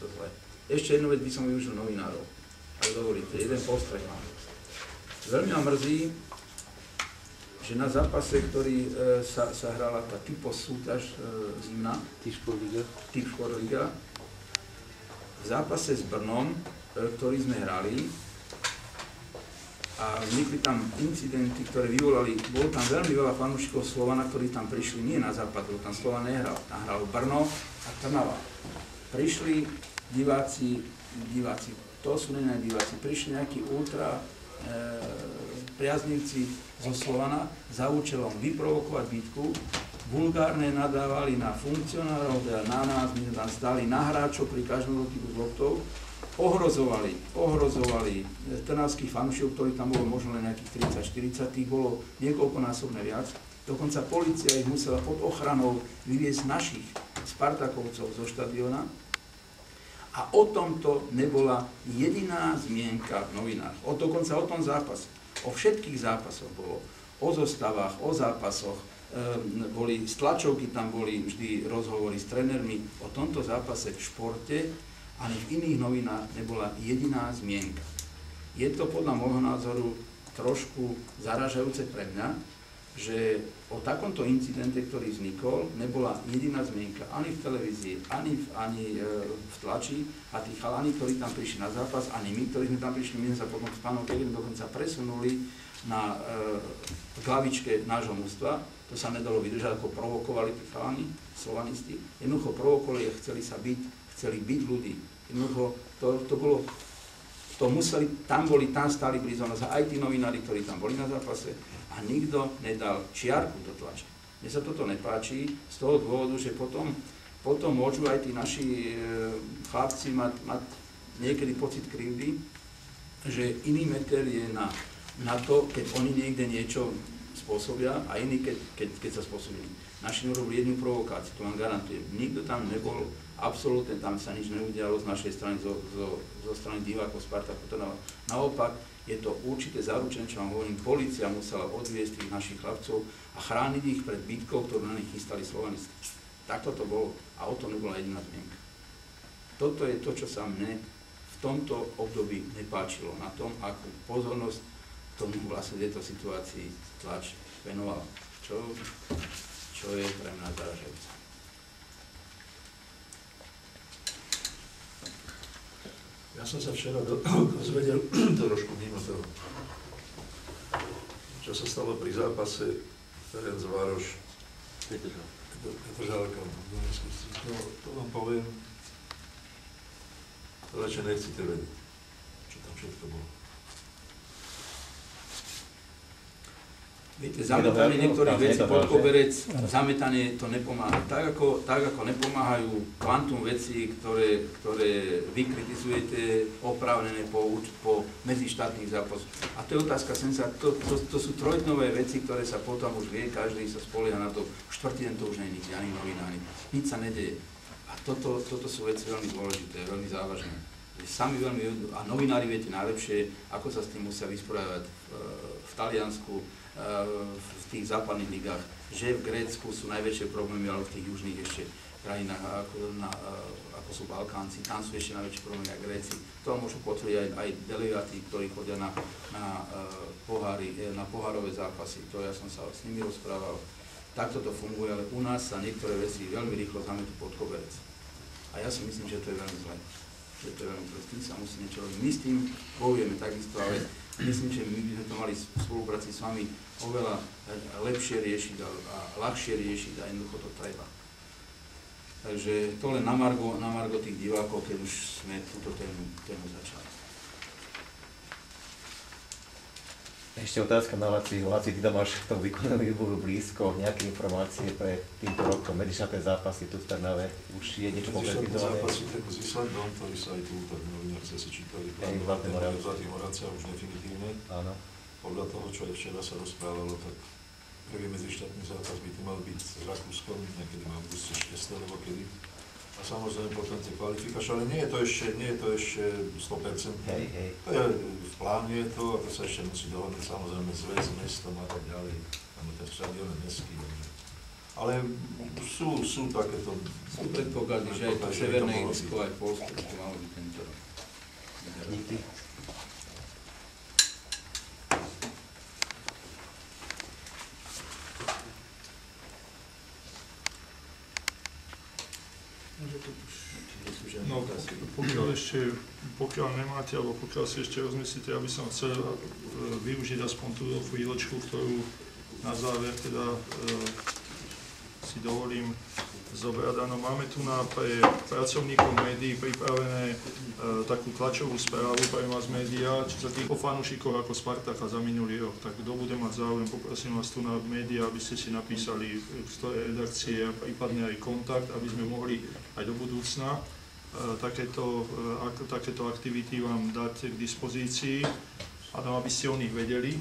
to zle. Ešte jednu vec by som využil novinárov, ak dovolíte, jeden postreh mám. Veľmi ma mrzí, že na zápase, ktorý sa hrala tá typo súťaž zimná, typ Šporliga, v zápase s Brnom, ktorý sme hrali, a vznikli tam incidenty, ktoré vyvolali, bolo tam veľmi veľa fanúšikov Slovana, ktorí tam prišli nie na západ, lebo tam Slovan nehral, tam hral Brno a Trnava. Prišli diváci, to sú nie diváci, prišli nejakí ultra priaznivci zo Slovana za účelom vyprovokovať bitku, vulgárne nadávali na funkcionárov, teda na nás, my sme tam stali na hráčov pri každom dotyku s loptou, ohrozovali trnavských fanúšikov, ktorých tam bolo možno len nejakých 30-40, tých bolo niekoľkonásobne viac. Dokonca polícia ich musela pod ochranou vyviesť našich Spartakovcov zo štadióna. A o tomto nebola jediná zmienka v novinách. Dokonca o tom zápase. O všetkých zápasoch bolo. O zostavách, o zápasoch. Boli stlačovky, tam boli vždy rozhovory s trénermi. O tomto zápase v športe ani v iných novinách nebola jediná zmienka. Je to podľa môjho názoru trošku zaražajúce pre mňa, že o takomto incidente, ktorý vznikol, nebola jediná zmienka ani v televízii, ani v tlači, a tí chalani, ktorí tam prišli na zápas, ani my, ktorí sme tam prišli, my sme sa potom s pánom Kevinom dokonca presunuli na hlavičke nášho mužstva. To sa nedalo vydržať, ako provokovali tí chalani, slovanisti. Jednoducho provokovali a chceli byť ľudí. Jednoducho, to bolo, to museli, tam stáli blízo nás aj tí novinári, ktorí tam boli na zápase, a nikto nedal čiarku do tlače. Mne sa toto nepáči z toho dôvodu, že potom môžu aj tí naši chlapci mať niekedy pocit krivdy, že iný meter je na to, keď oni niekde niečo spôsobia, a iní, keď sa spôsobili. Naši urobili jednu provokáciu, to vám garantujem. Nikto tam nebol, absolútne tam sa nič neudialo z našej strany, zo strany divákov Spartaku. Naopak, je to určite zaručené, čo vám hovorím, polícia musela odviesť tých našich chlapcov a chrániť ich pred bitkou, ktorú na nich chystali slovanisti. Takto to bolo a o tom nebola jediná zmienka. Toto je to, čo sa mne v tomto období nepáčilo, na tom, akú pozornosť tomu vlastne v tejto situácii tlač venoval. Čo je pre mňa zaražajúce. Ja som sa včera dozvedel trošku mimo toho, čo sa stalo pri zápase Ferencvároš Petržalka. No, to vám poviem, to radšej nechcete vedieť, čo tam všetko bolo. Viete, zametanie niektorých vecí pod koberec, zametanie to nepomáha. Tak ako nepomáhajú kvantum vecí, ktoré vy kritizujete oprávnené po medzištátnych zápasoch. A to je otázka senza, to sú trojdnové veci, ktoré sa potom už vie, každý sa spolieha na to, štvrtý deň to už nie je ani novinári. Nič sa nedeje. A toto sú veci veľmi dôležité, veľmi závažné. Sami veľmi, a novinári viete najlepšie, ako sa s tým musia vysporiadať v Taliansku, v tých západných ligách, že v Grécku sú najväčšie problémy, ale v tých južných ešte krajinách, ako sú Balkánci, tam sú ešte najväčšie problémy ako Gréci. To môžu potvrdiť aj delegáti, ktorí chodia na pohárové zápasy. To ja som sa s nimi rozprával. Takto to funguje, ale u nás sa niektoré veci veľmi rýchlo zametú pod koberec. A ja si myslím, že to je veľmi zlé. S tým sa musí niečo robiť. My s tým bojujeme takisto, ale myslím, že my by sme to mali v spolupráci s vami oveľa lepšie riešiť a ľahšie riešiť, a jednoducho to treba. Takže to len na margo tých divákov, keď už sme túto tému začali. Ešte otázka na Laci. Laci, ty tam máš k tomu výkonnému výboru blízko, nejaké informácie pre týmto rokom, medzištátne zápasy tu v Trnave, už je niečo konkretizované? Zápasy s Islandom, ktorý sa aj tu tak novinár sa si čítali, Zlatý Moravcia už definitívne. Áno. Podľa toho, čo aj včera sa rozprávalo, tak prvý medzištátny zápas by tu mal byť s Rakúskom, niekedy v auguste 6. alebo kedy. A samozrejme potom tie kvalifikačné, ale nie je to ešte 100%. Hej. To je v pláne to, a to sa ešte musí dohodnúť samozrejme zväz, mestom a tak ďalej. Tam je ten štadión mestský. Ale sú takéto... Sú predpoklady, že aj to Severné Írsko, aj Poľsko, to malo byť tento rok. Díky. No, pokiaľ nemáte, alebo pokiaľ si ešte rozmyslíte, aby som chcel využiť aspoň tú chvíľočku, ktorú na záver teda si dovolím zobrať. Áno, máme tu pre pracovníkov médií pripravené takú tlačovú správu pre Mass Media, čo sa týka o fanúšikoch ako Spartaka za minulý rok. Tak kto bude mať záujem, poprosím vás tu na médiá, aby ste si napísali z ktorej redakcie a prípadne aj kontakt, aby sme mohli aj do budúcna takéto aktivity vám dať k dispozícii, aby ste o nich vedeli.